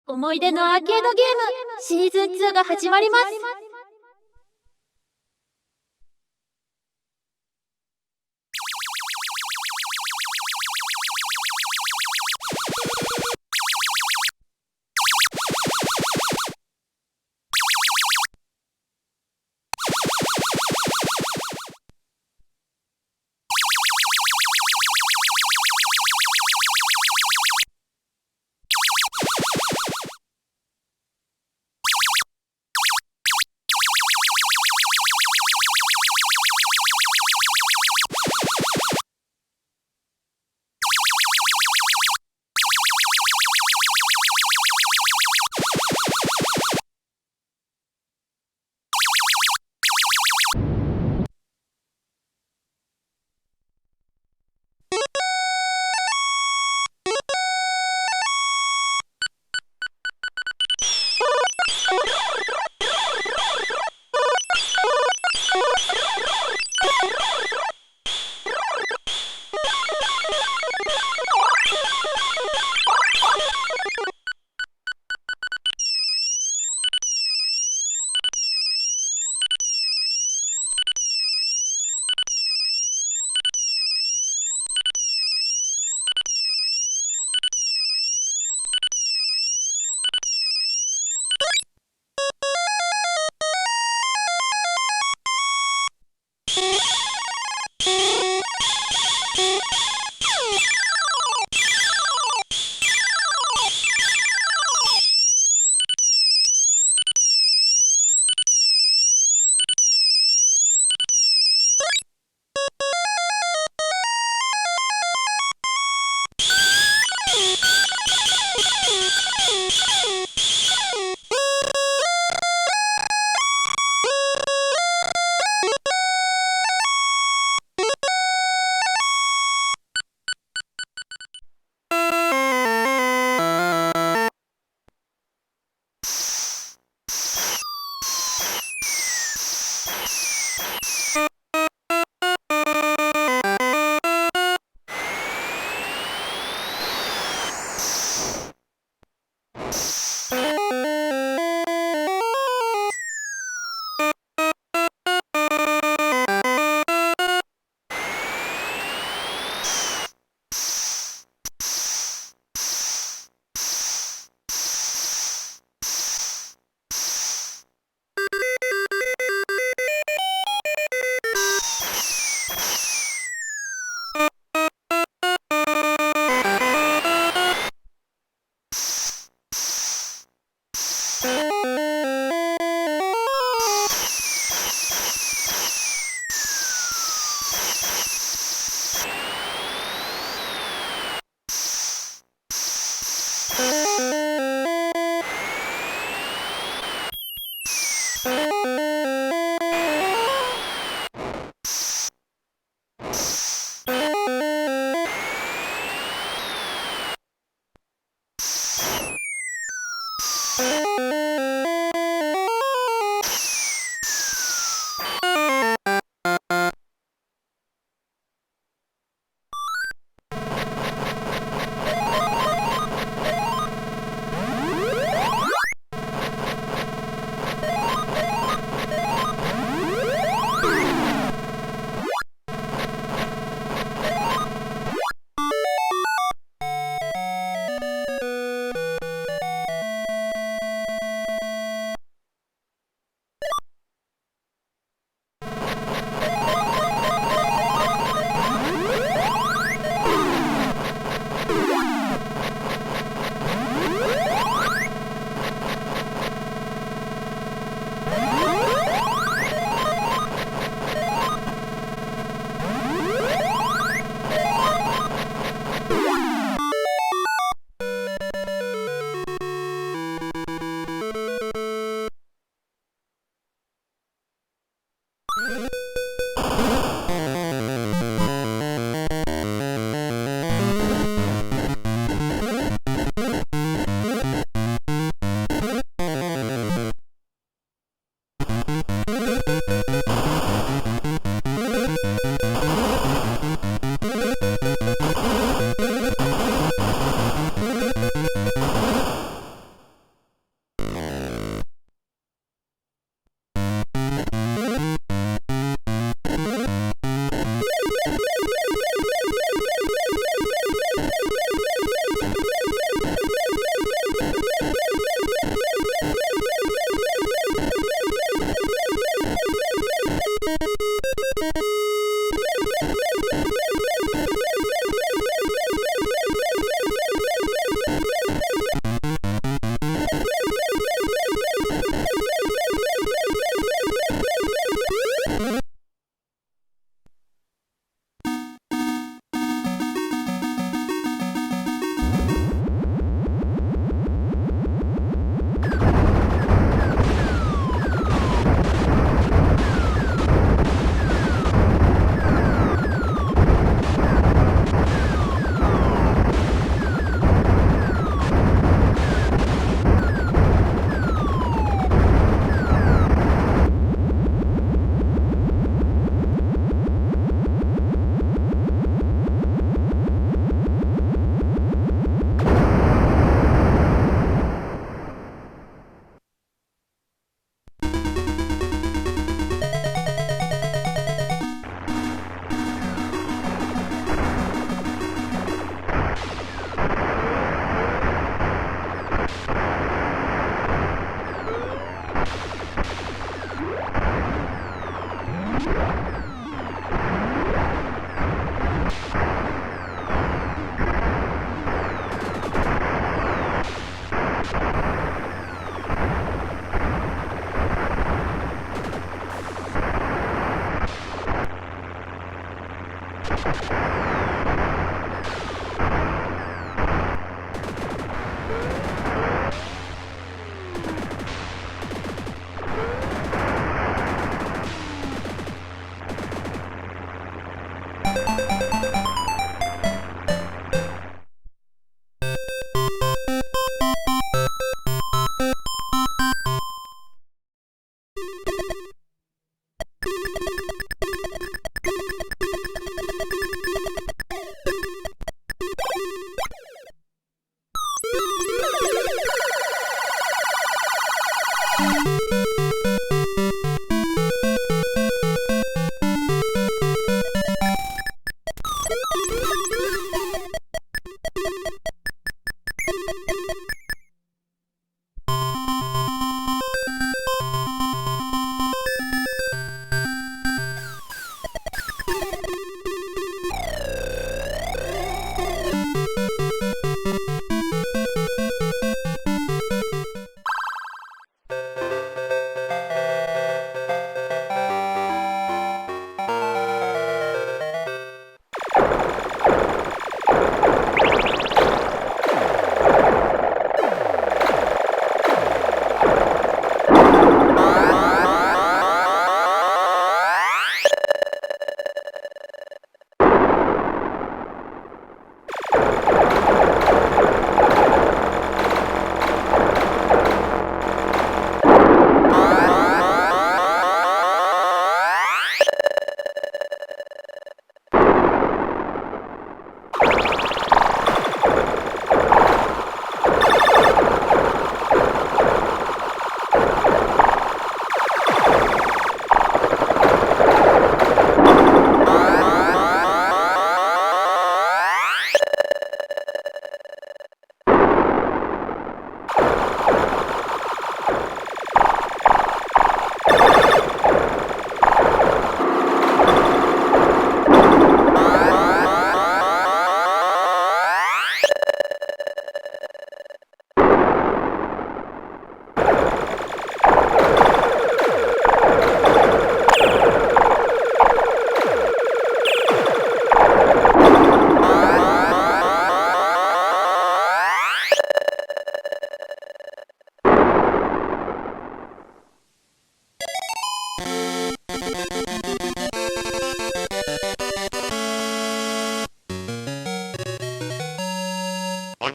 思い出のアーケードゲームシーズン2が始まります。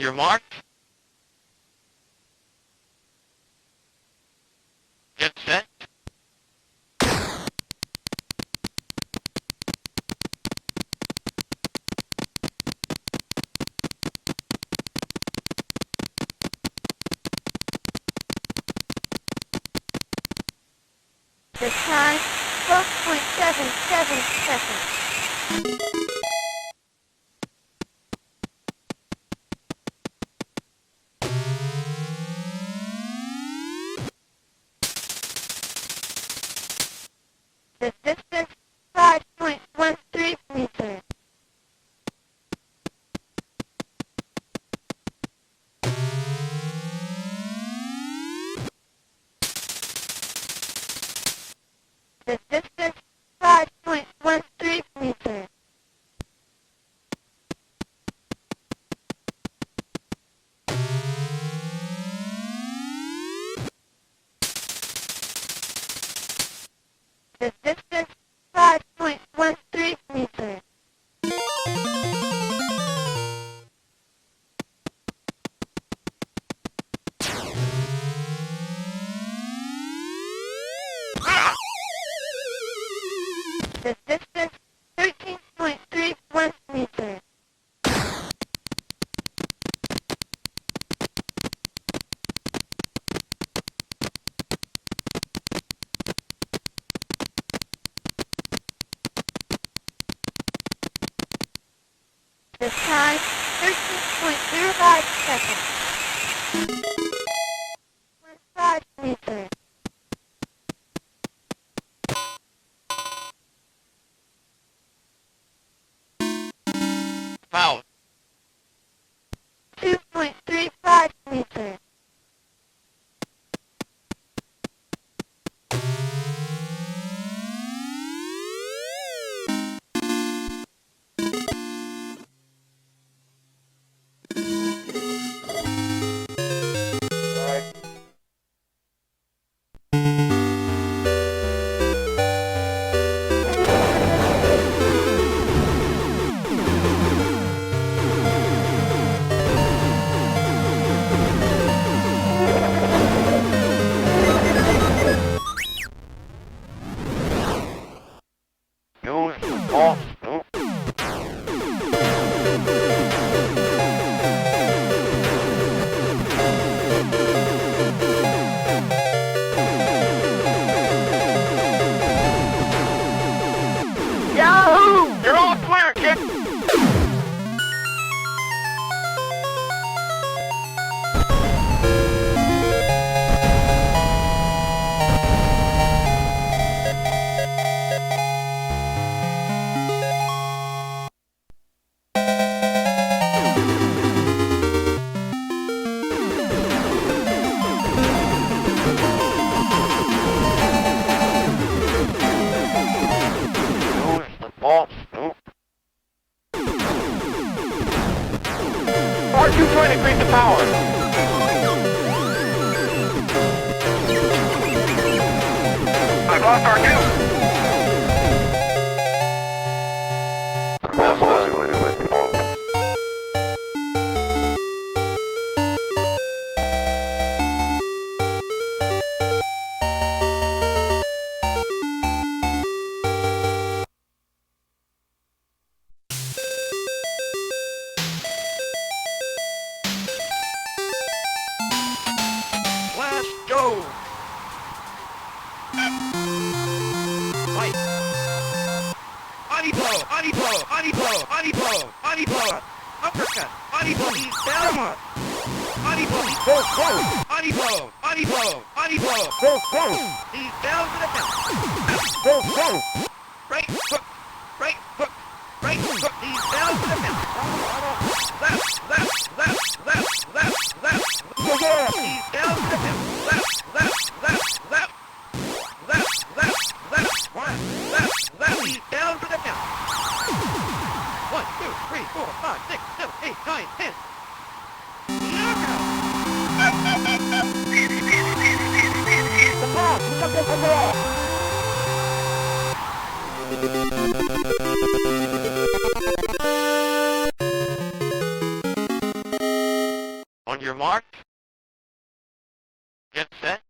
your mark. Get set. The time, 12.77 seconds. The distance, 5.13 meters. The distance, 5.13 meters. The distance, 5.13 meters. The distance, 13.31 meters. The time, 13.05 seconds. 5 meters. Foul. 2.35 meters. Use the false scoop. Yahoo! You're all clear, kid. Use the false scoop. R2 trying to increase the power. I've lost R2. Let's go! Fight! Body blow! Body blow! Body blow! Body blow! Body blow! Uppercut! Body blow! He's down! Body blow! Go! Go! Body blow! Body blow! Body blow! Go! Go! He's down to the count! Go! Go! Right hook! Right hook! Right hook! He's down to the count! Left! Left! Left! Left! Left! Left! He's down to the count! Left! Left! Left! Left! Left! Left! Left! Left! Left! Left! He's down to the count! 1, 2, 3, 4, 5, 6, 7, 8, 9, 10. Knockout! The ball! Look up the ball! Get set.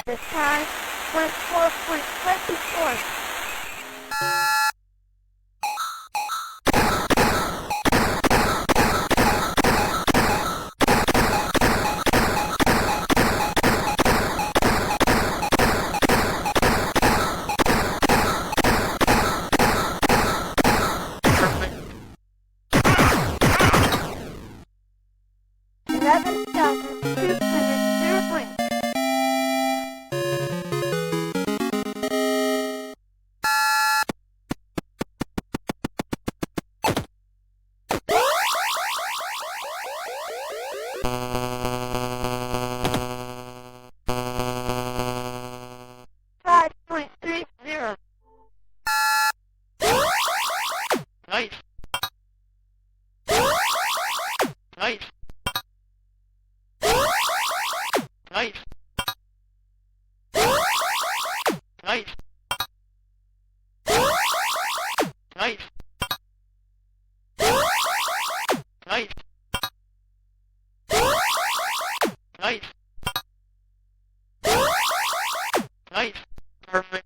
The time was 4.24. Perfect. 11,200 points. Nice. Nice. Nice. Nice. Nice. Nice. Nice. Nice. Perfect.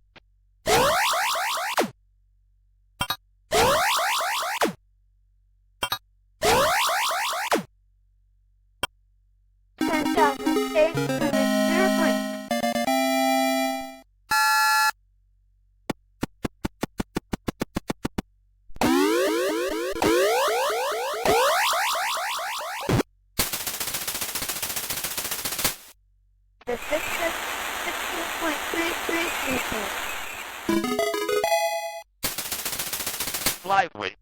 The success 16.33 meters. Flyweight.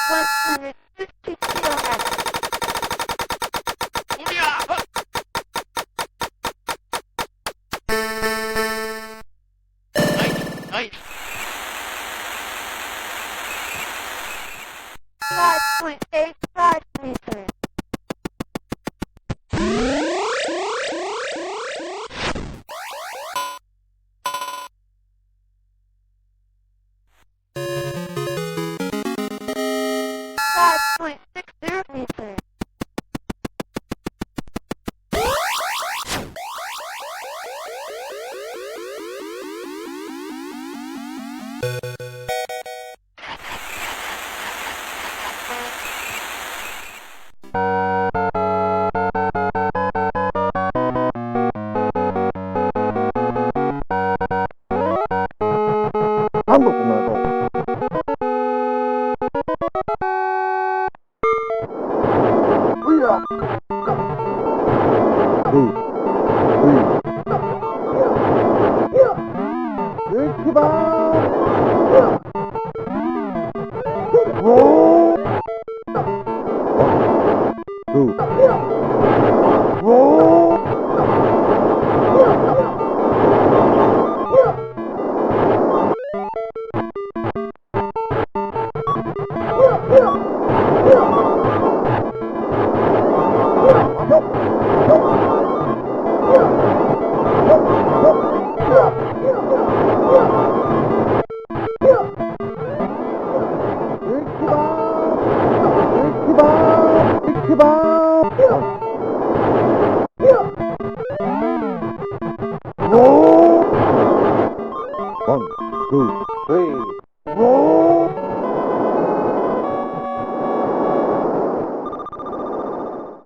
150 kilograms. Yeah. Nice. Nice. 5.85 meters. Meters. 한국문화도 우야 웨이키바 오 웨이키바